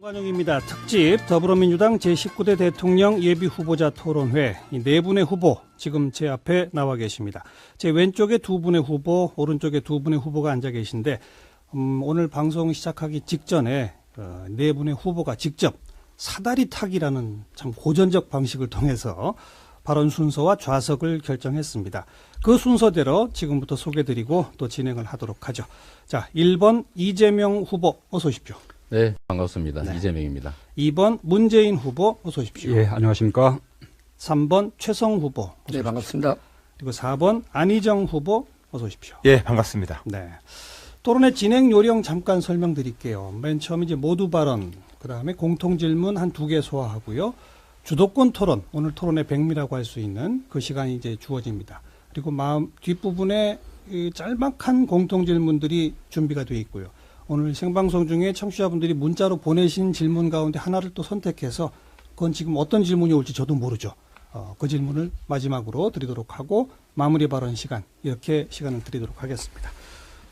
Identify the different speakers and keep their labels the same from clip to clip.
Speaker 1: 환영입니다. 특집 더불어민주당 제19대 대통령 예비후보자 토론회 이 네 분의 후보 지금 제 앞에 나와 계십니다. 제 왼쪽에 두 분의 후보, 오른쪽에 두 분의 후보가 앉아 계신데 오늘 방송 시작하기 직전에 네 분의 후보가 직접 사다리 타기라는 참 고전적 방식을 통해서 발언 순서와 좌석을 결정했습니다. 그 순서대로 지금부터 소개드리고 또 진행을 하도록 하죠. 자, 1번 이재명 후보 어서 오십시오.
Speaker 2: 네, 반갑습니다.
Speaker 1: 네.
Speaker 2: 이재명입니다.
Speaker 1: 2번 문재인 후보 어서 오십시오.
Speaker 3: 예, 안녕하십니까.
Speaker 1: 3번 최성 후보 어서
Speaker 4: 네, 반갑습니다.
Speaker 1: 그리고 4번 안희정 후보 어서 오십시오.
Speaker 3: 예, 반갑습니다.
Speaker 1: 네. 토론의 진행 요령 잠깐 설명드릴게요. 맨 처음 이제 모두 발언, 그다음에 공통 질문 한 두 개 소화하고요. 주도권 토론, 오늘 토론의 백미라고 할 수 있는 그 시간이 이제 주어집니다. 그리고 뒷부분에 이 짤막한 공통 질문들이 준비가 되어 있고요. 오늘 생방송 중에 청취자분들이 문자로 보내신 질문 가운데 하나를 또 선택해서 그건 지금 어떤 질문이 올지 저도 모르죠. 그 질문을 마지막으로 드리도록 하고 마무리 발언 시간, 이렇게 시간을 드리도록 하겠습니다.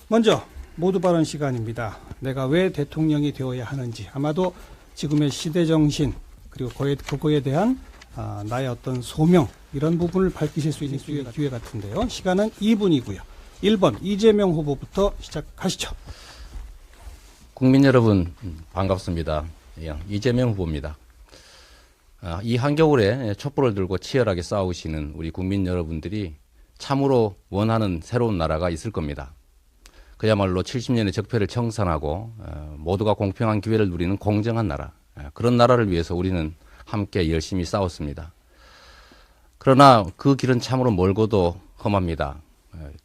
Speaker 1: 먼저 모두 발언 시간입니다. 내가 왜 대통령이 되어야 하는지, 아마도 지금의 시대 정신 그리고 그거에 대한 나의 어떤 소명, 이런 부분을 밝히실 수 있는 기회 같은데요. 시간은 2분이고요. 1번 이재명 후보부터 시작하시죠.
Speaker 2: 국민 여러분 반갑습니다. 이재명 후보입니다. 이 한겨울에 촛불을 들고 치열하게 싸우시는 우리 국민 여러분들이 참으로 원하는 새로운 나라가 있을 겁니다. 그야말로 70년의 적폐를 청산하고 모두가 공평한 기회를 누리는 공정한 나라, 그런 나라를 위해서 우리는 함께 열심히 싸웠습니다. 그러나 그 길은 참으로 멀고도 험합니다.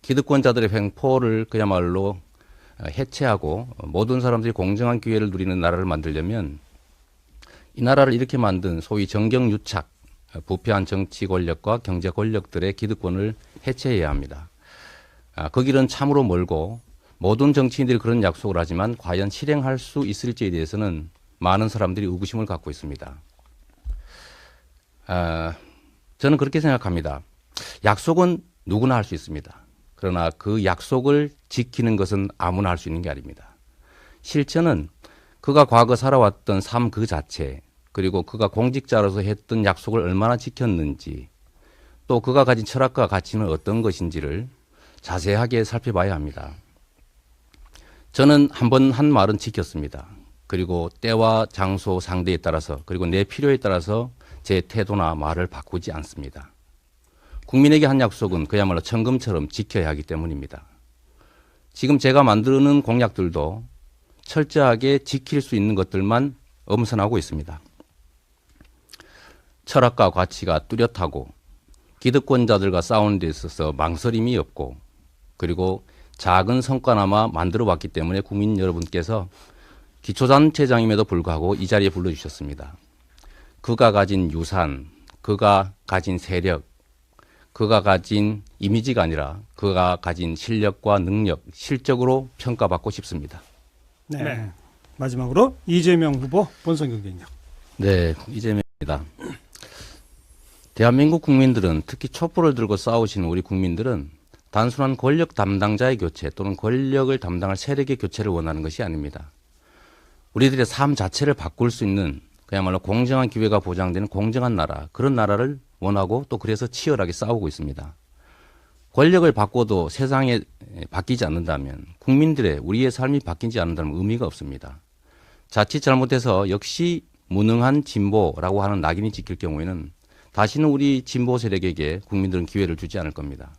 Speaker 2: 기득권자들의 횡포를 그야말로 해체하고 모든 사람들이 공정한 기회를 누리는 나라를 만들려면 이 나라를 이렇게 만든 소위 정경유착, 부패한 정치 권력과 경제 권력들의 기득권을 해체해야 합니다. 그 길은 참으로 멀고 모든 정치인들이 그런 약속을 하지만 과연 실행할 수 있을지에 대해서는 많은 사람들이 의구심을 갖고 있습니다. 저는 그렇게 생각합니다. 약속은 누구나 할 수 있습니다. 그러나 그 약속을 지키는 것은 아무나 할 수 있는 게 아닙니다. 실천은 그가 과거 살아왔던 삶 그 자체, 그리고 그가 공직자로서 했던 약속을 얼마나 지켰는지, 또 그가 가진 철학과 가치는 어떤 것인지를 자세하게 살펴봐야 합니다. 저는 한 번 한 말은 지켰습니다. 그리고 때와 장소, 상대에 따라서, 그리고 내 필요에 따라서 제 태도나 말을 바꾸지 않습니다. 국민에게 한 약속은 그야말로 천금처럼 지켜야 하기 때문입니다. 지금 제가 만드는 공약들도 철저하게 지킬 수 있는 것들만 엄선하고 있습니다. 철학과 가치가 뚜렷하고 기득권자들과 싸우는 데 있어서 망설임이 없고, 그리고 작은 성과나마 만들어 왔기 때문에 국민 여러분께서 기초단체장임에도 불구하고 이 자리에 불러주셨습니다. 그가 가진 유산, 그가 가진 세력, 그가 가진 이미지가 아니라 그가 가진 실력과 능력, 실적으로 평가받고 싶습니다.
Speaker 1: 네. 마지막으로 이재명 후보 본선 경쟁력.
Speaker 2: 네, 이재명입니다. 대한민국 국민들은, 특히 촛불을 들고 싸우시는 우리 국민들은 단순한 권력 담당자의 교체 또는 권력을 담당할 세력의 교체를 원하는 것이 아닙니다. 우리들의 삶 자체를 바꿀 수 있는 그야말로 공정한 기회가 보장되는 공정한 나라, 그런 나라를 원하고 또 그래서 치열하게 싸우고 있습니다. 권력을 바꿔도 세상에 바뀌지 않는다면, 국민들의, 우리의 삶이 바뀌지 않는다면 의미가 없습니다. 자칫 잘못해서 역시 무능한 진보라고 하는 낙인이 찍힐 경우에는 다시는 우리 진보 세력에게 국민들은 기회를 주지 않을 겁니다.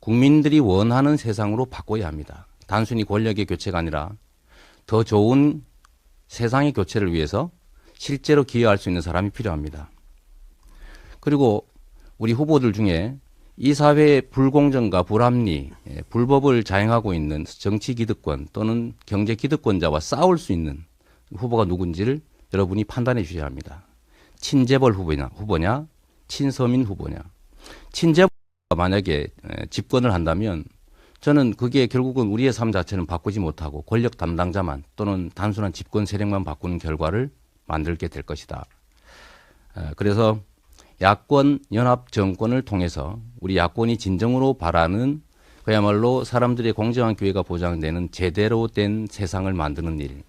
Speaker 2: 국민들이 원하는 세상으로 바꿔야 합니다. 단순히 권력의 교체가 아니라 더 좋은 세상의 교체를 위해서 실제로 기여할 수 있는 사람이 필요합니다. 그리고 우리 후보들 중에 이 사회의 불공정과 불합리, 불법을 자행하고 있는 정치 기득권 또는 경제 기득권자와 싸울 수 있는 후보가 누군지를 여러분이 판단해 주셔야 합니다. 친재벌 후보냐, 친서민 후보냐. 친재벌 만약에 집권을 한다면 저는 그게 결국은 우리의 삶 자체는 바꾸지 못하고 권력 담당자만 또는 단순한 집권 세력만 바꾸는 결과를 만들게 될 것이다. 그래서 야권 연합 정권을 통해서 우리 야권이 진정으로 바라는 그야말로 사람들의 공정한 기회가 보장되는 제대로 된 세상을 만드는 일,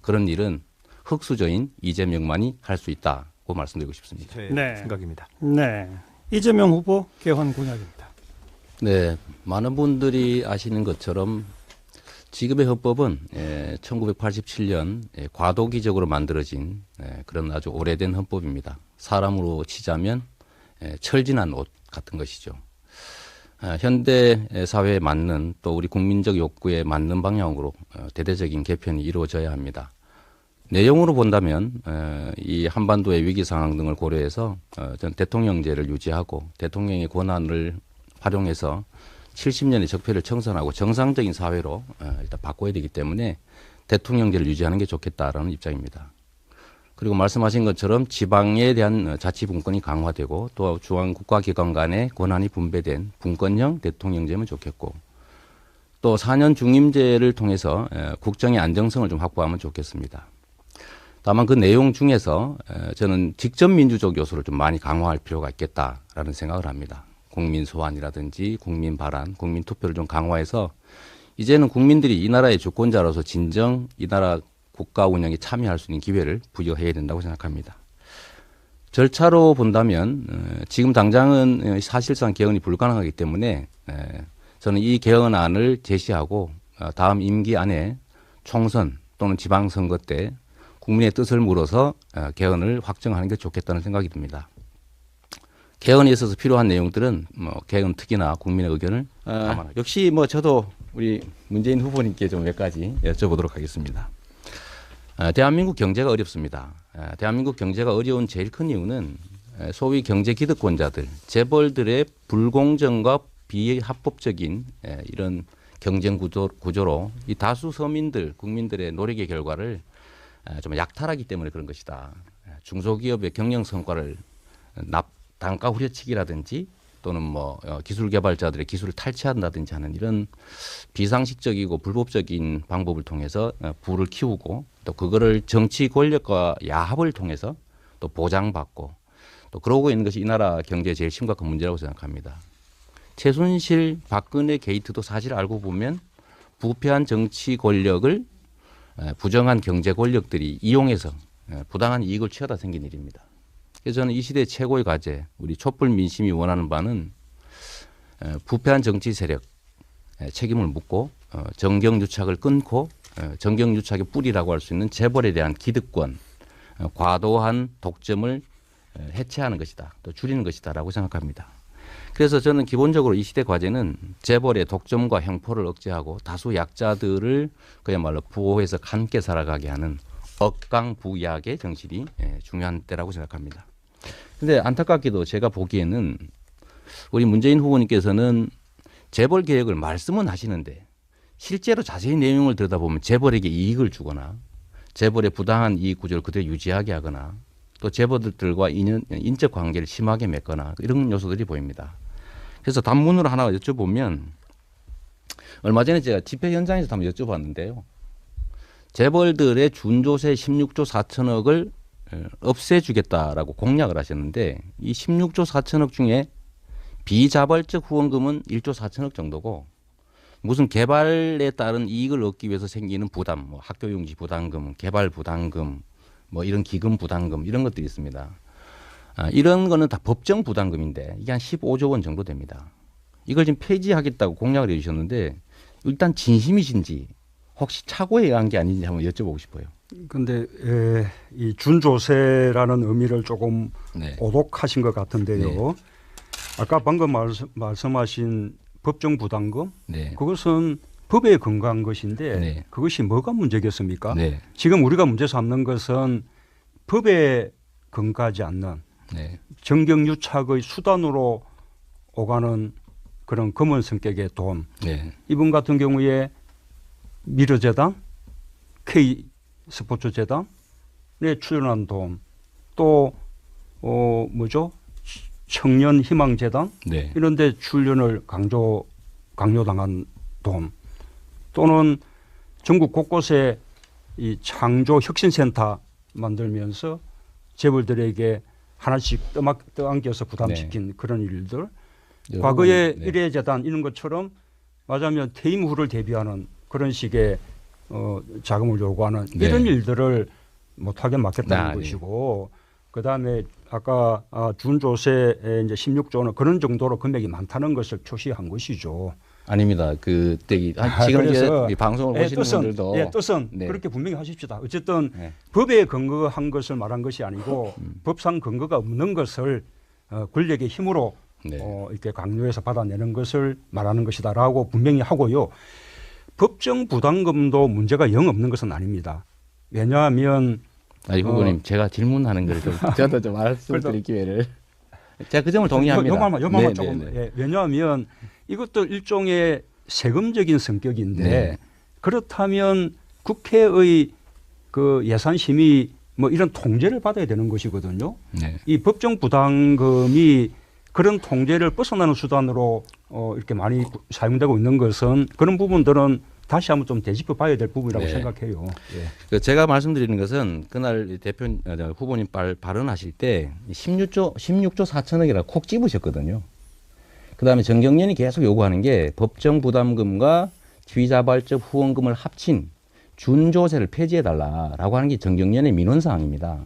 Speaker 2: 그런 일은 흑수저인 이재명만이 할 수 있다고 말씀드리고 싶습니다.
Speaker 3: 제
Speaker 1: 네.
Speaker 3: 생각입니다.
Speaker 1: 네. 이재명 후보 개헌 공약입니다.
Speaker 2: 네, 많은 분들이 아시는 것처럼 지금의 헌법은 1987년 과도기적으로 만들어진 그런 아주 오래된 헌법입니다. 사람으로 치자면 철진한 옷 같은 것이죠. 현대 사회에 맞는 또 우리 국민적 욕구에 맞는 방향으로 대대적인 개편이 이루어져야 합니다. 내용으로 본다면 이 한반도의 위기 상황 등을 고려해서 전 대통령제를 유지하고 대통령의 권한을 활용해서 70년의 적폐를 청산하고 정상적인 사회로 일단 바꿔야 되기 때문에 대통령제를 유지하는 게 좋겠다라는 입장입니다. 그리고 말씀하신 것처럼 지방에 대한 자치분권이 강화되고 또 중앙 국가기관 간의 권한이 분배된 분권형 대통령제면 좋겠고 또 4년 중임제를 통해서 국정의 안정성을 좀 확보하면 좋겠습니다. 다만 그 내용 중에서 저는 직접 민주적 요소를 좀 많이 강화할 필요가 있겠다라는 생각을 합니다. 국민 소환이라든지 국민 발안, 국민 투표를 좀 강화해서 이제는 국민들이 이 나라의 주권자로서 진정 이 나라 국가 운영에 참여할 수 있는 기회를 부여해야 된다고 생각합니다. 절차로 본다면 지금 당장은 사실상 개헌이 불가능하기 때문에 저는 이 개헌안을 제시하고 다음 임기 안에 총선 또는 지방선거 때 국민의 뜻을 물어서 개헌을 확정하는 게 좋겠다는 생각이 듭니다. 개헌에 있어서 필요한 내용들은 개헌 특위나 국민의 의견을 감안하고 역시 저도 우리 문재인 후보님께 좀 몇 가지 여쭤보도록 하겠습니다. 대한민국 경제가 어렵습니다. 대한민국 경제가 어려운 제일 큰 이유는 소위 경제 기득권자들, 재벌들의 불공정과 비합법적인 이런 경쟁 구조로 이 다수 서민들, 국민들의 노력의 결과를 좀 약탈하기 때문에 그런 것이다. 중소기업의 경영 성과를 단가 후려치기라든지 또는 기술 개발자들의 기술을 탈취한다든지 하는 이런 비상식적이고 불법적인 방법을 통해서 부를 키우고 또 그거를 정치 권력과 야합을 통해서 또 보장받고 또 그러고 있는 것이 이 나라 경제의 제일 심각한 문제라고 생각합니다. 최순실, 박근혜 게이트도 사실 알고 보면 부패한 정치 권력을 부정한 경제 권력들이 이용해서 부당한 이익을 취하다 생긴 일입니다. 그래서 저는 이 시대 최고의 과제, 우리 촛불 민심이 원하는 바는 부패한 정치 세력 책임을 묻고 정경유착을 끊고 정경유착의 뿌리라고 할 수 있는 재벌에 대한 기득권, 과도한 독점을 해체하는 것이다, 또 줄이는 것이다라고 생각합니다. 그래서 저는 기본적으로 이 시대 과제는 재벌의 독점과 형포를 억제하고 다수 약자들을 그야말로 보호해서 함께 살아가게 하는 억강부약의 정신이 중요한 때라고 생각합니다. 그런데 안타깝게도 제가 보기에는 우리 문재인 후보님께서는 재벌 개혁을 말씀은 하시는데 실제로 자세히 내용을 들여다보면 재벌에게 이익을 주거나 재벌의 부당한 이익 구조를 그대로 유지하게 하거나 또 재벌들과 인적 관계를 심하게 맺거나 이런 요소들이 보입니다. 그래서 단문으로 하나 여쭤보면 얼마 전에 제가 집회 현장에서 한번 여쭤봤는데요. 재벌들의 준조세 16조 4천억을 없애주겠다라고 공약을 하셨는데 이 16조 4천억 중에 비자발적 후원금은 1조 4천억 정도고 무슨 개발에 따른 이익을 얻기 위해서 생기는 부담, 학교용지 부담금, 개발 부담금, 이런 기금 부담금 이런 것들이 있습니다. 이런 거는 다 법정 부담금인데 이게 한 15조 원 정도 됩니다. 이걸 지금 폐지하겠다고 공약을 해주셨는데 일단 진심이신지 혹시 착오에 의한 게 아닌지 한번 여쭤보고 싶어요.
Speaker 4: 그런데 이 준조세라는 의미를 조금
Speaker 2: 네.
Speaker 4: 오독하신 것 같은데요.
Speaker 2: 네.
Speaker 4: 아까 방금 말씀하신 법정 부담금,
Speaker 2: 네.
Speaker 4: 그것은 법에 근거한 것인데
Speaker 2: 네.
Speaker 4: 그것이 뭐가 문제겠습니까?
Speaker 2: 네.
Speaker 4: 지금 우리가 문제 삼는 것은 법에 근거하지 않는
Speaker 2: 네.
Speaker 4: 정경유착의 수단으로 오가는 그런 검은 성격의 돈.
Speaker 2: 네.
Speaker 4: 이분 같은 경우에 미르재단, K스포츠재단에 출연한 돈, 또 청년희망재단
Speaker 2: 네.
Speaker 4: 이런 데 출연을 강요당한 돈, 또는 전국 곳곳에 이 창조 혁신센터 만들면서 재벌들에게 하나씩 떠안겨서 부담시킨 그런 일들, 과거에
Speaker 2: 네.
Speaker 4: 일회재단 이런 것처럼 맞으면 퇴임 후를 대비하는 그런 식의 자금을 요구하는
Speaker 2: 네.
Speaker 4: 이런 일들을 못하게 막겠다는
Speaker 2: 네.
Speaker 4: 것이고, 그 다음에 아까 준조세에 이제 16조 원 그런 정도로 금액이 많다는 것을 표시한 것이죠.
Speaker 2: 아닙니다. 지금 이제
Speaker 4: 그래서
Speaker 2: 이 방송을 보시는 분들도
Speaker 4: 뜻은
Speaker 2: 네.
Speaker 4: 그렇게 분명히 하십시다. 어쨌든
Speaker 2: 네.
Speaker 4: 법에 근거한 것을 말한 것이 아니고 법상 근거가 없는 것을 권력의 힘으로
Speaker 2: 네.
Speaker 4: 이렇게 강요해서 받아내는 것을 말하는 것이다라고 분명히 하고요. 법정 부담금도 문제가 영 없는 것은 아닙니다. 왜냐하면
Speaker 2: 아니 후보님 제가 질문하는 걸 좀 저도 좀 말씀드릴 기회를 제가 그 점을 동의합니다.
Speaker 4: 요만만
Speaker 2: 네,
Speaker 4: 조금.
Speaker 2: 네, 네.
Speaker 4: 예, 왜냐하면 이것도 일종의 세금적인 성격인데
Speaker 2: 네.
Speaker 4: 그렇다면 국회의 그 예산심의 뭐 이런 통제를 받아야 되는 것이거든요.
Speaker 2: 네.
Speaker 4: 이 법정 부담금이 그런 통제를 벗어나는 수단으로 이렇게 많이 사용되고 있는 것은 그런 부분들은 다시 한번 좀 되짚어 봐야 될 부분이라고
Speaker 2: 네.
Speaker 4: 생각해요. 예.
Speaker 2: 제가 말씀드리는 것은 그날 후보님 발언하실 때 16조 4천억이라 콕 집으셨거든요. 그다음에 정경련이 계속 요구하는 게 법정 부담금과 비자발적 후원금을 합친 준조세를 폐지해달라라고 하는 게 정경련의 민원 사항입니다.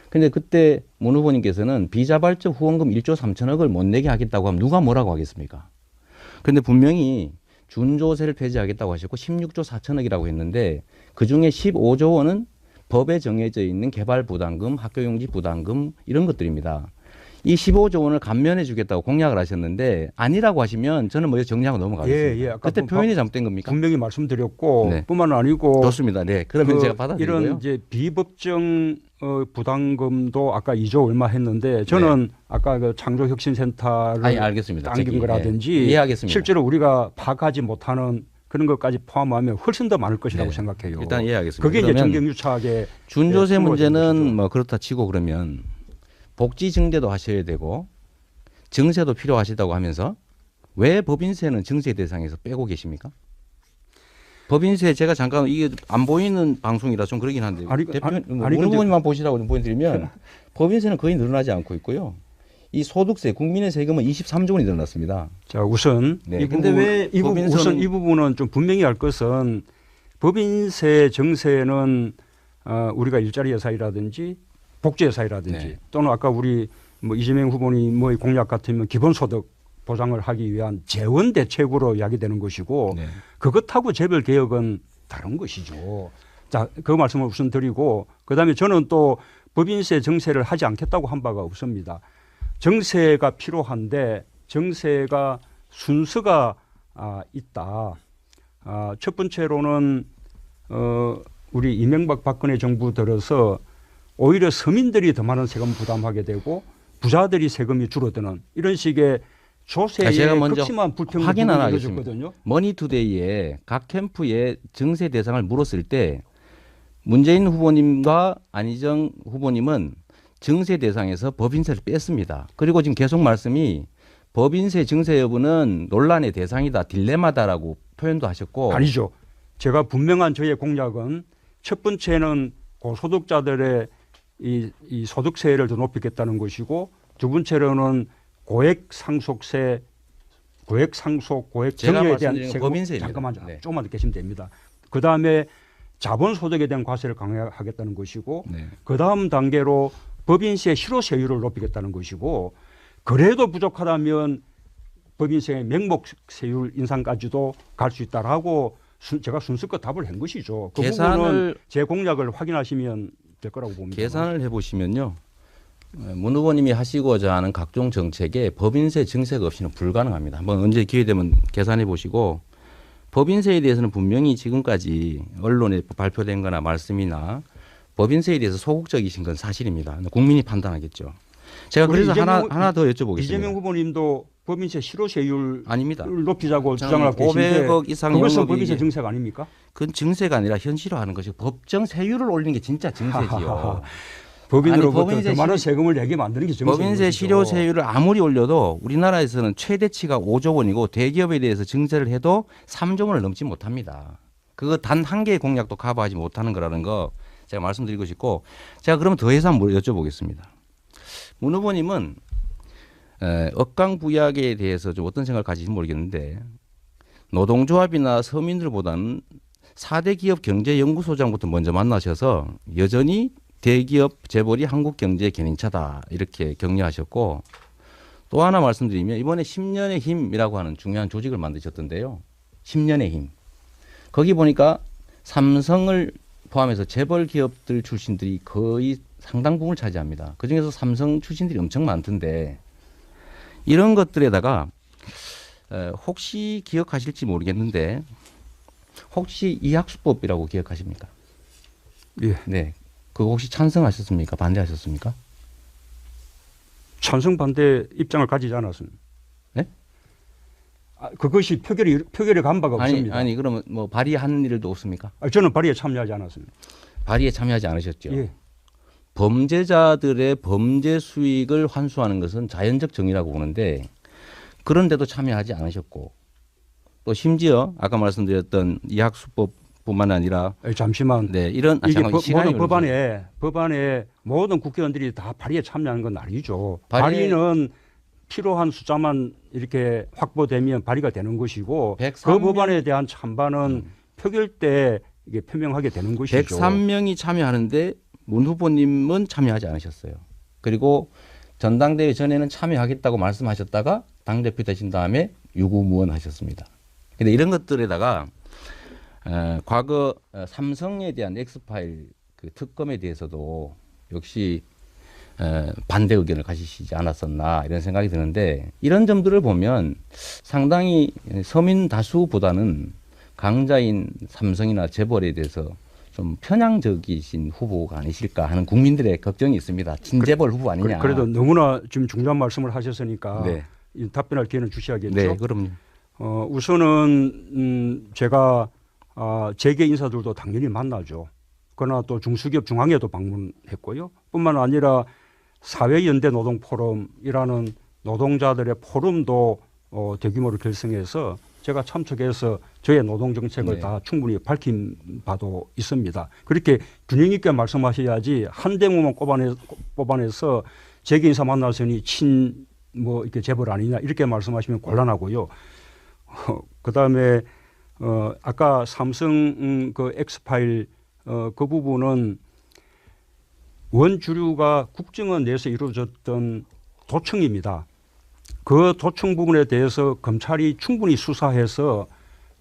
Speaker 2: 그런데 그때 문 후보님께서는 비자발적 후원금 1조 3천억을 못 내게 하겠다고 하면 누가 뭐라고 하겠습니까? 그런데 분명히 준조세를 폐지하겠다고 하셨고 16조 4천억이라고 했는데 그중에 15조 원은 법에 정해져 있는 개발 부담금, 학교용지 부담금 이런 것들입니다. 이 15조 원을 감면해 주겠다고 공약을 하셨는데 아니라고 하시면 저는 먼저 정리하고 넘어가겠습니다.
Speaker 4: 예, 예. 아까
Speaker 2: 그때 표현이 잘못된 겁니까?
Speaker 4: 분명히 말씀드렸고
Speaker 2: 네.
Speaker 4: 뿐만 아니고
Speaker 2: 좋습니다. 네. 그러면 제가 받아들이고요.
Speaker 4: 이런 이제 비법정 부담금도 아까 2조 얼마 했는데 저는 아까 그 창조혁신센터를
Speaker 2: 아니, 알겠습니다.
Speaker 4: 당긴
Speaker 2: 저기,
Speaker 4: 거라든지
Speaker 2: 예, 이해하겠습니다.
Speaker 4: 실제로 우리가 파악하지 못하는 그런 것까지 포함하면 훨씬 더 많을 것이라고
Speaker 2: 네.
Speaker 4: 생각해요.
Speaker 2: 일단 이해하겠습니다.
Speaker 4: 그게 이제
Speaker 2: 그러면
Speaker 4: 정경유착의
Speaker 2: 준조세
Speaker 4: 예,
Speaker 2: 문제는
Speaker 4: 것이죠.
Speaker 2: 뭐 그렇다 치고 그러면 복지 증대도 하셔야 되고 증세도 필요하시다고 하면서 왜 법인세는 증세 대상에서 빼고 계십니까? 법인세 제가 잠깐 이게 안 보이는 방송이라 좀 그러긴 한데
Speaker 4: 아니,
Speaker 2: 대표님
Speaker 4: 아니,
Speaker 2: 문
Speaker 4: 근데-
Speaker 2: 후보님만 보시라고 좀 보여드리면 법인세는 거의 늘어나지 않고 있고요. 이 소득세 국민의 세금은 23조 원이 늘어났습니다.
Speaker 4: 자 우선
Speaker 2: 네.
Speaker 4: 이
Speaker 2: 근데
Speaker 4: 부분,
Speaker 2: 왜
Speaker 4: 우선 이 부분은 좀 분명히 할 것은 법인세 정세는 우리가 일자리 예산이라든지 복지 예산이라든지
Speaker 2: 네.
Speaker 4: 또는 아까 우리 뭐 이재명 후보님의 공약 같으면 기본소득 보장을 하기 위한 재원 대책으로 이야기되는 것이고
Speaker 2: 네.
Speaker 4: 그것하고 재벌 개혁은 다른 것이죠. 자, 그 말씀을 우선 드리고 그다음에 저는 또 법인세 정세를 하지 않겠다고 한 바가 없습니다. 정세가 필요한데 정세가 순서가 있다. 첫 번째로는 우리 이명박 박근혜 정부 들어서 오히려 서민들이 더 많은 세금 부담하게 되고 부자들이 세금이 줄어드는 이런 식의 조세의
Speaker 2: 제가 먼저
Speaker 4: 극심한 불평
Speaker 2: 확인 하나
Speaker 4: 부분이
Speaker 2: 하겠습니다.
Speaker 4: 이루어졌거든요.
Speaker 2: 머니투데이에 각 캠프의 증세 대상을 물었을 때 문재인 후보님과 안희정 후보님은 증세 대상에서 법인세를 뺐습니다. 그리고 지금 계속 말씀이 법인세 증세 여부는 논란의 대상이다, 딜레마다라고 표현도 하셨고
Speaker 4: 아니죠. 제가 분명한 저의 공약은 첫 번째는 고소득자들의 이 소득세를 더 높이겠다는 것이고 두 번째로는 고액 상속세, 고액 상속, 고액
Speaker 2: 제가
Speaker 4: 정여에 대한
Speaker 2: 말씀드린
Speaker 4: 세금
Speaker 2: 법인세입니다.
Speaker 4: 잠깐만
Speaker 2: 네.
Speaker 4: 조금만 더 계시면 됩니다. 그 다음에 자본소득에 대한 과세를 강화하겠다는 것이고
Speaker 2: 네.
Speaker 4: 그 다음 단계로 법인세 실효세율을 높이겠다는 것이고 그래도 부족하다면 법인세 명목세율 인상까지도 갈 수 있다라고 제가 순서껏 답을 한 것이죠. 그 부분은 제 공약을 확인하시면 될 거라고 봅니다.
Speaker 2: 계산을 해보시면요. 문 후보님이 하시고자 하는 각종 정책에 법인세 증세가 없이는 불가능합니다. 한번 언제 기회 되면 계산해 보시고 법인세에 대해서는 분명히 지금까지 언론에 발표된 거나 말씀이나 법인세에 대해서 소극적이신 건 사실입니다. 국민이 판단하겠죠. 제가 그래서 하나 더 여쭤보겠습니다.
Speaker 4: 이재명 후보님도 법인세 실효세율
Speaker 2: 아닙니다.
Speaker 4: 높이자고 주장을 하고 계신데
Speaker 2: 500억 이상
Speaker 4: 그것은
Speaker 2: 영업이
Speaker 4: 법인세 정세가 아닙니까?
Speaker 2: 그건 증세가 아니라 현실화하는 것이고 법정 세율을 올리는 게 진짜 증세지요.
Speaker 4: 법인으로부터
Speaker 2: 법인세
Speaker 4: 더 많은 세금을 내게 만드는 게 정세인
Speaker 2: 법인세
Speaker 4: 것이죠.
Speaker 2: 실효세율을 아무리 올려도 우리나라에서는 최대치가 5조 원이고 대기업에 대해서 증세를 해도 3조 원을 넘지 못합니다. 그거 단 한 개의 공약도 커버하지 못하는 거라는 거 제가 말씀드리고 싶고 제가 그러면 더해서 한번 여쭤보겠습니다. 문 후보님은 억강부약에 대해서 좀 어떤 생각을 가지는지 모르겠는데 노동조합이나 서민들보다는 4대 기업 경제연구소장부터 먼저 만나셔서 여전히 대기업 재벌이 한국 경제의 견인차다 이렇게 격려하셨고 또 하나 말씀드리면 이번에 10년의 힘이라고 하는 중요한 조직을 만드셨던데요. 10년의 힘. 거기 보니까 삼성을 포함해서 재벌 기업들 출신들이 거의 상당 부분을 차지합니다. 그중에서 삼성 출신들이 엄청 많던데 이런 것들에다가 혹시 기억하실지 모르겠는데 혹시 이학수법이라고 기억하십니까?
Speaker 4: 예.
Speaker 2: 네. 그거 혹시 찬성하셨습니까? 반대하셨습니까?
Speaker 4: 찬성 반대 입장을 가지지 않았습니다.
Speaker 2: 네?
Speaker 4: 그것이 표결에 간 바가 없습니다.
Speaker 2: 아니 그러면 뭐 발의한 일도 없습니까?
Speaker 4: 저는 발의에 참여하지 않았습니다.
Speaker 2: 발의에 참여하지 않으셨죠?
Speaker 4: 예.
Speaker 2: 범죄자들의 범죄 수익을 환수하는 것은 자연적 정의라고 보는데 그런데도 참여하지 않으셨고 또 심지어 아까 말씀드렸던 이학수법뿐만 아니라
Speaker 4: 잠시만.
Speaker 2: 네 이런
Speaker 4: 이게
Speaker 2: 시간이
Speaker 4: 모든 법안에 모든 국회의원들이 다 발의에 참여하는 건 아니죠.
Speaker 2: 발의에-
Speaker 4: 발의는 필요한 숫자만 이렇게 확보되면 발의가 되는 것이고
Speaker 2: 103
Speaker 4: 그 법안에 대한 찬반은 표결 때 이게 표명하게 되는 것이죠.
Speaker 2: 103명이 참여하는데 문 후보님은 참여하지 않으셨어요. 그리고 전당대회 전에는 참여하겠다고 말씀하셨다가 당대표 되신 다음에 유구무원하셨습니다. 근데 이런 것들에다가 과거 삼성에 대한 엑스파일 그 특검에 대해서도 역시 반대 의견을 가지시지 않았었나 이런 생각이 드는데 이런 점들을 보면 상당히 서민 다수보다는 강자인 삼성이나 재벌에 대해서 좀 편향적이신 후보가 아니실까 하는 국민들의 걱정이 있습니다. 친재벌 후보 아니냐.
Speaker 4: 그래도 너무나 지금 중요한 말씀을 하셨으니까
Speaker 2: 네.
Speaker 4: 이 답변할 기회는 주셔야겠죠.
Speaker 2: 네, 그럼요.
Speaker 4: 우선은 제가 재계 인사들도 당연히 만나죠. 그러나 또 중소기업 중앙회도 방문했고요. 뿐만 아니라 사회연대 노동포럼이라는 노동자들의 포럼도 대규모로 결성해서 제가 참석해서 저의 노동정책을
Speaker 2: 네.
Speaker 4: 다 충분히 밝힌 바도 있습니다. 그렇게 균형 있게 말씀하셔야지 한 대목만 뽑아내서 재계 인사 만나서니 이렇게 재벌 아니냐 이렇게 말씀하시면 곤란하고요. 그다음에 아까 삼성 그 엑스파일 그 부분은 원주류가 국정원 내에서 이루어졌던 도청입니다. 그 도청 부분에 대해서 검찰이 충분히 수사해서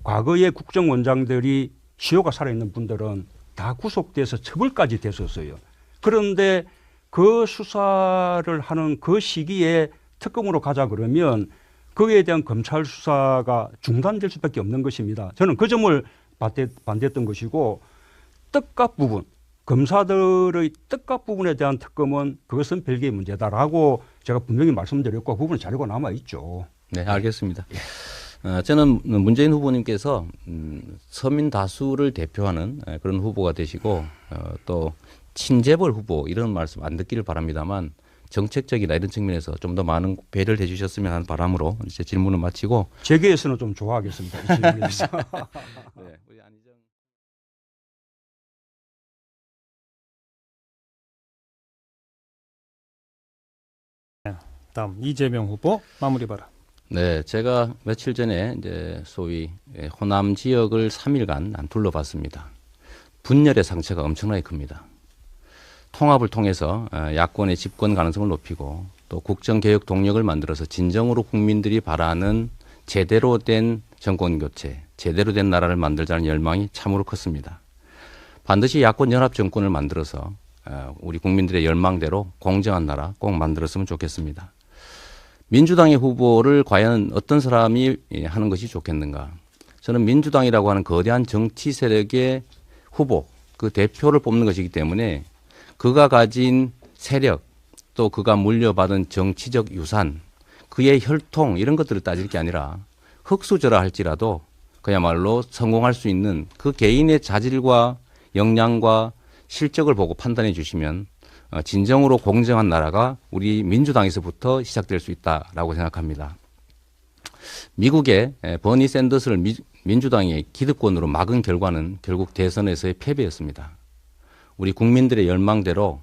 Speaker 4: 과거의 국정원장들이 시효가 살아있는 분들은 다 구속돼서 처벌까지 됐었어요. 그런데 그 수사를 하는 그 시기에 특검으로 가자 그러면 거기에 대한 검찰 수사가 중단될 수밖에 없는 것입니다. 저는 그 점을 반대했던 것이고 뜻값 부분, 검사들의 뜻값 부분에 대한 특검은 그것은 별개의 문제다라고 제가 분명히 말씀드렸고 그 부분은 자료가 남아 있죠.
Speaker 2: 네, 알겠습니다. 저는 문재인 후보님께서 서민 다수를 대표하는 그런 후보가 되시고 또 친재벌 후보 이런 말씀 안 듣기를 바랍니다만 정책적이나 이런 측면에서 좀 더 많은 배려를 해주셨으면 하는 바람으로 제 질문을 마치고
Speaker 4: 재계에서는 좀 좋아하겠습니다. 이 질문에서.
Speaker 2: 네, 우리 안희정
Speaker 1: 다음 이재명 후보 마무리 바라.
Speaker 2: 네, 제가 며칠 전에 이제 소위 호남 지역을 3일간 둘러봤습니다. 분열의 상처가 엄청나게 큽니다. 통합을 통해서 야권의 집권 가능성을 높이고 또 국정개혁 동력을 만들어서 진정으로 국민들이 바라는 제대로 된 정권 교체, 제대로 된 나라를 만들자는 열망이 참으로 컸습니다. 반드시 야권 연합 정권을 만들어서 우리 국민들의 열망대로 공정한 나라 꼭 만들었으면 좋겠습니다. 민주당의 후보를 과연 어떤 사람이 하는 것이 좋겠는가? 저는 민주당이라고 하는 거대한 정치 세력의 후보, 그 대표를 뽑는 것이기 때문에 그가 가진 세력, 또 그가 물려받은 정치적 유산, 그의 혈통 이런 것들을 따질 게 아니라 흙수저라 할지라도 그야말로 성공할 수 있는 그 개인의 자질과 역량과 실적을 보고 판단해 주시면 진정으로 공정한 나라가 우리 민주당에서부터 시작될 수 있다라고 생각합니다. 미국의 버니 샌더스를 민주당의 기득권으로 막은 결과는 결국 대선에서의 패배였습니다. 우리 국민들의 열망대로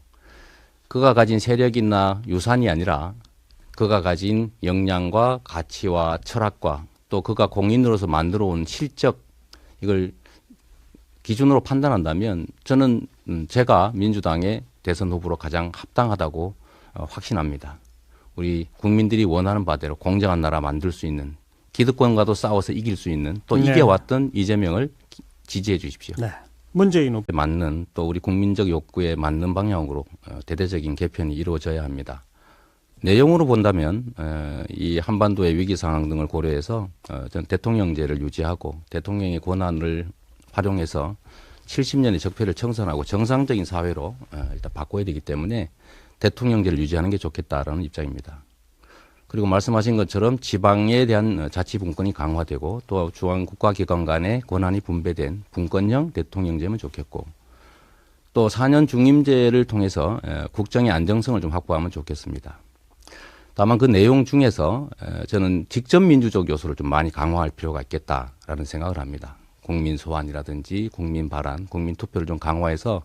Speaker 2: 그가 가진 세력이나 유산이 아니라 그가 가진 역량과 가치와 철학과 또 그가 공인으로서 만들어 온 실적 이걸 기준으로 판단한다면 저는 제가 민주당의 대선 후보로 가장 합당하다고 확신합니다. 우리 국민들이 원하는 바대로 공정한 나라 만들 수 있는, 기득권과도 싸워서 이길 수 있는, 또
Speaker 1: 네.
Speaker 2: 이겨왔던 이재명을 지지해 주십시오.
Speaker 1: 네. 문재인 후보.
Speaker 2: 맞는, 또 우리 국민적 욕구에 맞는 방향으로 대대적인 개편이 이루어져야 합니다. 내용으로 본다면 이 한반도의 위기 상황 등을 고려해서 전 대통령제를 유지하고 대통령의 권한을 활용해서 70년의 적폐를 청산하고 정상적인 사회로 일단 바꿔야 되기 때문에 대통령제를 유지하는 게 좋겠다라는 입장입니다. 그리고 말씀하신 것처럼 지방에 대한 자치분권이 강화되고 또 중앙 국가기관 간의 권한이 분배된 분권형 대통령제면 좋겠고, 또 4년 중임제를 통해서 국정의 안정성을 좀 확보하면 좋겠습니다. 다만 그 내용 중에서 저는 직접 민주적 요소를 좀 많이 강화할 필요가 있겠다라는 생각을 합니다. 국민 소환이라든지 국민 발안, 국민 투표를 좀 강화해서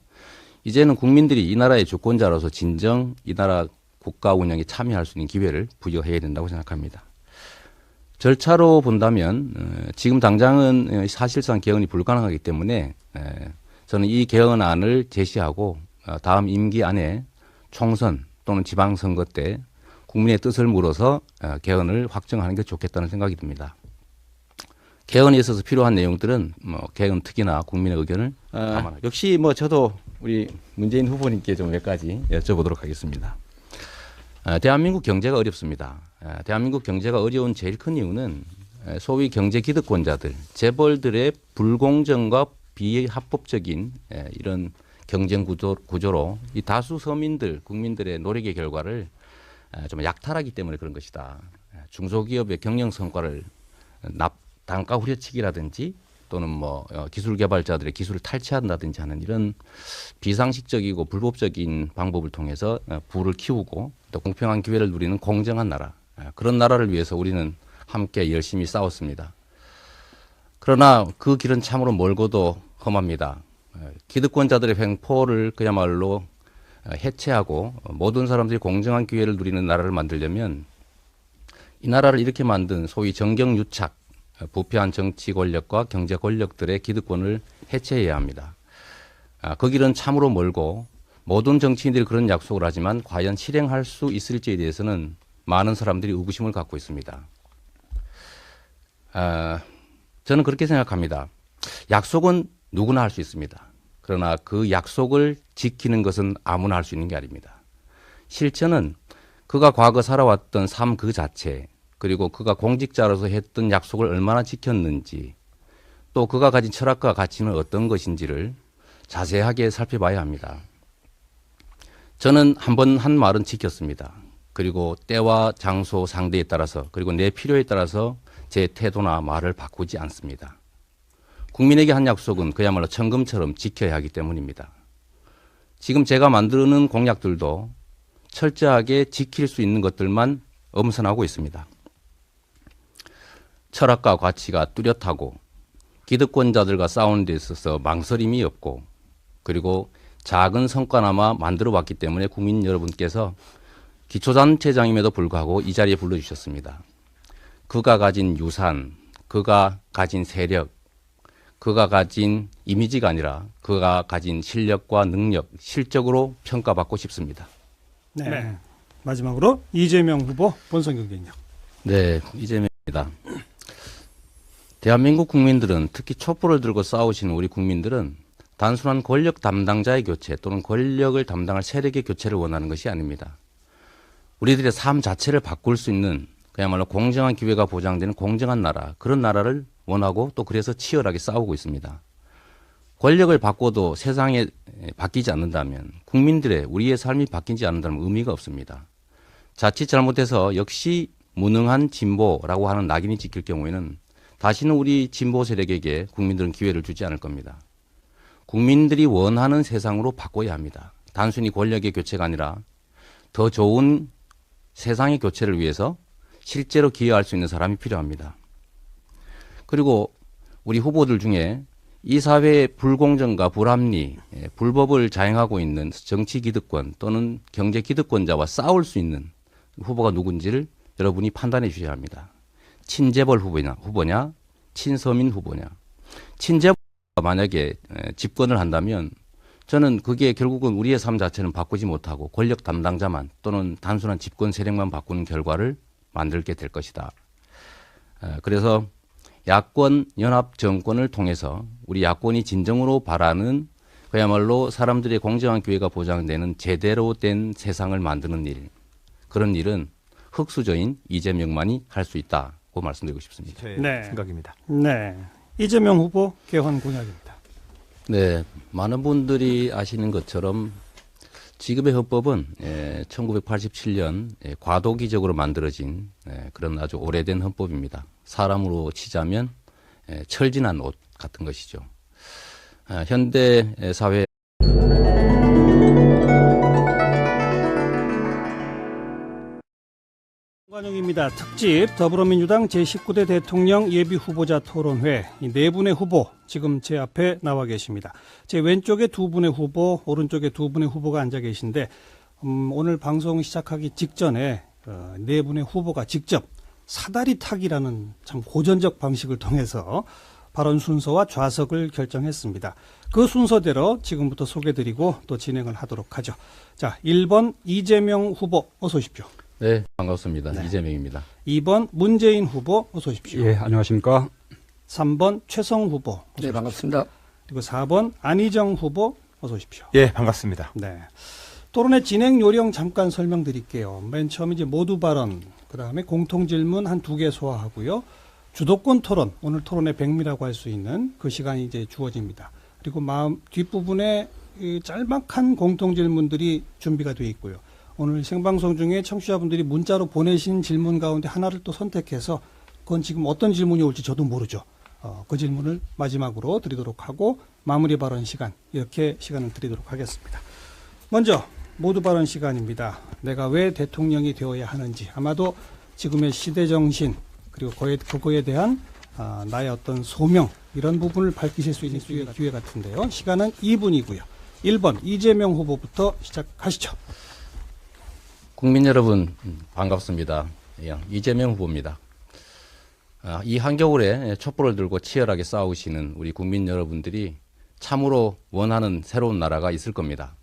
Speaker 2: 이제는 국민들이 이 나라의 주권자로서 진정 이 나라 국가 운영에 참여할 수 있는 기회를 부여해야 된다고 생각합니다. 절차로 본다면 지금 당장은 사실상 개헌이 불가능하기 때문에 저는 이 개헌안을 제시하고 다음 임기 안에 총선 또는 지방선거 때 국민의 뜻을 물어서 개헌을 확정하는 게 좋겠다는 생각이 듭니다. 개헌에 있어서 필요한 내용들은 개헌 특위나 국민의 의견을 감안하고, 역시 저도 우리 문재인 후보님께 좀 몇 가지 여쭤보도록 하겠습니다. 대한민국 경제가 어렵습니다. 대한민국 경제가 어려운 제일 큰 이유는 소위 경제 기득권자들, 재벌들의 불공정과 비합법적인 이런 경쟁 구조로 이 다수 서민들, 국민들의 노력의 결과를 좀 약탈하기 때문에 그런 것이다. 중소기업의 경영 성과를 단가 후려치기라든지 또는 기술 개발자들의 기술을 탈취한다든지 하는 이런 비상식적이고 불법적인 방법을 통해서 부를 키우고 또 공평한 기회를 누리는 공정한 나라, 그런 나라를 위해서 우리는 함께 열심히 싸웠습니다. 그러나 그 길은 참으로 멀고도 험합니다. 기득권자들의 횡포를 그야말로 해체하고 모든 사람들이 공정한 기회를 누리는 나라를 만들려면 이 나라를 이렇게 만든 소위 정경유착, 부패한 정치 권력과 경제 권력들의 기득권을 해체해야 합니다. 그 길은 참으로 멀고 모든 정치인들이 그런 약속을 하지만 과연 실행할 수 있을지에 대해서는 많은 사람들이 의구심을 갖고 있습니다. 저는 그렇게 생각합니다. 약속은 누구나 할 수 있습니다. 그러나 그 약속을 지키는 것은 아무나 할 수 있는 게 아닙니다. 실천은 그가 과거 살아왔던 삶 그 자체, 그리고 그가 공직자로서 했던 약속을 얼마나 지켰는지, 또 그가 가진 철학과 가치는 어떤 것인지를 자세하게 살펴봐야 합니다. 저는 한 번 한 말은 지켰습니다. 그리고 때와 장소, 상대에 따라서, 그리고 내 필요에 따라서 제 태도나 말을 바꾸지 않습니다. 국민에게 한 약속은 그야말로 천금처럼 지켜야 하기 때문입니다. 지금 제가 만드는 공약들도 철저하게 지킬 수 있는 것들만 엄선하고 있습니다. 철학과 가치가 뚜렷하고 기득권자들과 싸우는 데 있어서 망설임이 없고, 그리고 작은 성과나마 만들어 왔기 때문에 국민 여러분께서 기초단체장임에도 불구하고 이 자리에 불러주셨습니다. 그가 가진 유산, 그가 가진 세력, 그가 가진 이미지가 아니라 그가 가진 실력과 능력, 실적으로 평가받고 싶습니다.
Speaker 1: 네. 마지막으로 이재명 후보 본선 경쟁력.
Speaker 2: 네, 이재명입니다. 대한민국 국민들은, 특히 촛불을 들고 싸우시는 우리 국민들은 단순한 권력 담당자의 교체 또는 권력을 담당할 세력의 교체를 원하는 것이 아닙니다. 우리들의 삶 자체를 바꿀 수 있는 그야말로 공정한 기회가 보장되는 공정한 나라, 그런 나라를 원하고 또 그래서 치열하게 싸우고 있습니다. 권력을 바꿔도 세상에 바뀌지 않는다면, 국민들의 우리의 삶이 바뀌지 않는다면 의미가 없습니다. 자칫 잘못해서 역시 무능한 진보라고 하는 낙인이 찍힐 경우에는 다시는 우리 진보 세력에게 국민들은 기회를 주지 않을 겁니다. 국민들이 원하는 세상으로 바꿔야 합니다. 단순히 권력의 교체가 아니라 더 좋은 세상의 교체를 위해서 실제로 기여할 수 있는 사람이 필요합니다. 그리고 우리 후보들 중에 이 사회의 불공정과 불합리, 불법을 자행하고 있는 정치 기득권 또는 경제 기득권자와 싸울 수 있는 후보가 누군지를 여러분이 판단해 주셔야 합니다. 친재벌 후보냐, 친서민 후보냐. 친재벌 만약에 집권을 한다면 저는 그게 결국은 우리의 삶 자체는 바꾸지 못하고 권력 담당자만 또는 단순한 집권 세력만 바꾸는 결과를 만들게 될 것이다. 그래서 야권 연합 정권을 통해서 우리 야권이 진정으로 바라는 그야말로 사람들의 공정한 기회가 보장되는 제대로 된 세상을 만드는 일, 그런 일은 흑수저인 이재명만이 할 수 있다고 말씀드리고 싶습니다.
Speaker 3: 제
Speaker 1: 네.
Speaker 3: 생각입니다.
Speaker 1: 네. 이재명 후보 개헌 공약입니다.
Speaker 2: 네, 많은 분들이 아시는 것처럼 지금의 헌법은 1987년 과도기적으로 만들어진 그런 아주 오래된 헌법입니다. 사람으로 치자면 철진한 옷 같은 것이죠. 현대 사회
Speaker 1: 관용입니다. 특집 더불어민주당 제19대 대통령 예비후보자 토론회 이 네 분의 후보 지금 제 앞에 나와 계십니다. 제 왼쪽에 두 분의 후보, 오른쪽에 두 분의 후보가 앉아 계신데 오늘 방송 시작하기 직전에 네 분의 후보가 직접 사다리 타기라는 참 고전적 방식을 통해서 발언 순서와 좌석을 결정했습니다. 그 순서대로 지금부터 소개드리고 또 진행을 하도록 하죠. 자, 1번 이재명 후보 어서 오십시오.
Speaker 2: 네, 반갑습니다.
Speaker 1: 네.
Speaker 2: 이재명입니다.
Speaker 1: 2번 문재인 후보 어서 오십시오.
Speaker 4: 예, 안녕하십니까?
Speaker 1: 3번 최성 후보 어서
Speaker 5: 네, 반갑습니다.
Speaker 1: 그리고 4번 안희정 후보 어서 오십시오.
Speaker 3: 예, 반갑습니다.
Speaker 1: 네. 토론의 진행 요령 잠깐 설명드릴게요. 맨 처음 이제 모두 발언, 그다음에 공통 질문 한 두 개 소화하고요. 주도권 토론, 오늘 토론의 백미라고 할 수 있는 그 시간이 이제 주어집니다. 그리고 뒷부분에 이 짤막한 공통 질문들이 준비가 되어 있고요. 오늘 생방송 중에 청취자분들이 문자로 보내신 질문 가운데 하나를 또 선택해서 그건 지금 어떤 질문이 올지 저도 모르죠. 그 질문을 마지막으로 드리도록 하고 마무리 발언 시간, 이렇게 시간을 드리도록 하겠습니다. 먼저 모두 발언 시간입니다. 내가 왜 대통령이 되어야 하는지, 아마도 지금의 시대 정신 그리고 그거에 대한 나의 어떤 소명, 이런 부분을 밝히실 수 있는 기회 같은데요. 시간은 2분이고요. 1번 이재명 후보부터 시작하시죠.
Speaker 2: 국민 여러분 반갑습니다. 이재명 후보입니다. 이 한겨울에 촛불을 들고 치열하게 싸우시는 우리 국민 여러분들이 참으로 원하는 새로운 나라가 있을 겁니다.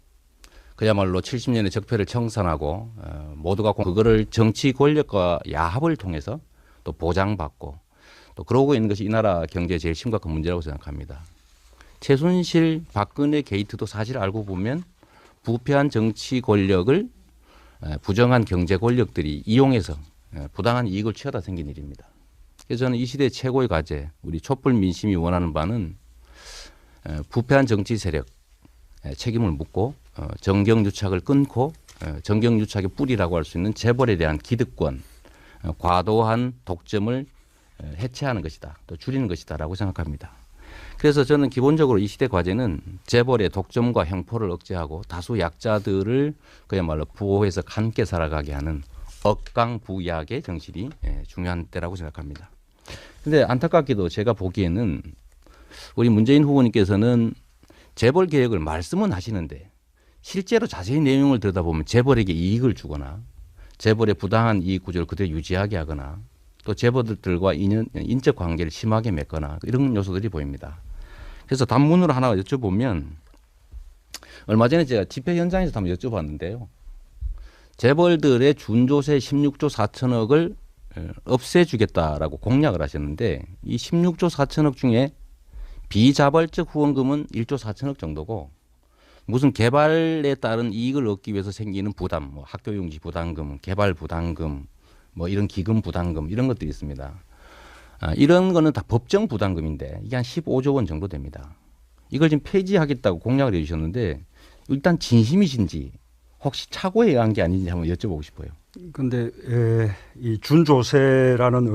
Speaker 2: 그야말로 70년의 적폐를 청산하고 모두가 그거를 정치 권력과 야합을 통해서 또 보장받고 또 그러고 있는 것이 이 나라 경제의 제일 심각한 문제라고 생각합니다. 최순실, 박근혜 게이트도 사실 알고 보면 부패한 정치 권력을 부정한 경제 권력들이 이용해서 부당한 이익을 취하다 생긴 일입니다. 그래서 저는 이 시대의 최고의 과제, 우리 촛불 민심이 원하는 바는 부패한 정치 세력 책임을 묻고 정경유착을 끊고 정경유착의 뿌리라고 할 수 있는 재벌에 대한 기득권, 과도한 독점을 해체하는 것이다, 또 줄이는 것이다라고 생각합니다. 그래서 저는 기본적으로 이 시대 과제는 재벌의 독점과 형포를 억제하고 다수 약자들을 그야말로 부호해서 함께 살아가게 하는 억강부약의 정신이 중요한 때라고 생각합니다. 그런데 안타깝게도 제가 보기에는 우리 문재인 후보님께서는 재벌 개혁을 말씀은 하시는데 실제로 자세히 내용을 들여다보면 재벌에게 이익을 주거나 재벌의 부당한 이익 구조를 그대로 유지하게 하거나 또 재벌들과 인적 관계를 심하게 맺거나 이런 요소들이 보입니다. 그래서 단문으로 하나 여쭤보면 얼마 전에 제가 집회 현장에서 한번 여쭤봤는데요. 재벌들의 준조세 16조 4천억을 없애주겠다라고 공약을 하셨는데 이 16조 4천억 중에 비자발적 후원금은 1조 4천억 정도고 무슨 개발에 따른 이익을 얻기 위해서 생기는 부담, 뭐 학교용지 부담금, 개발 부담금, 뭐 이런 기금 부담금 이런 것들이 있습니다. 이런 거는 다 법정 부담금인데 이게 한 15조 원 정도 됩니다. 이걸 지금 폐지하겠다고 공약을 해주셨는데 일단 진심이신지 혹시 착오에 의한 게 아닌지 한번 여쭤보고 싶어요.
Speaker 4: 근데 이 준조세라는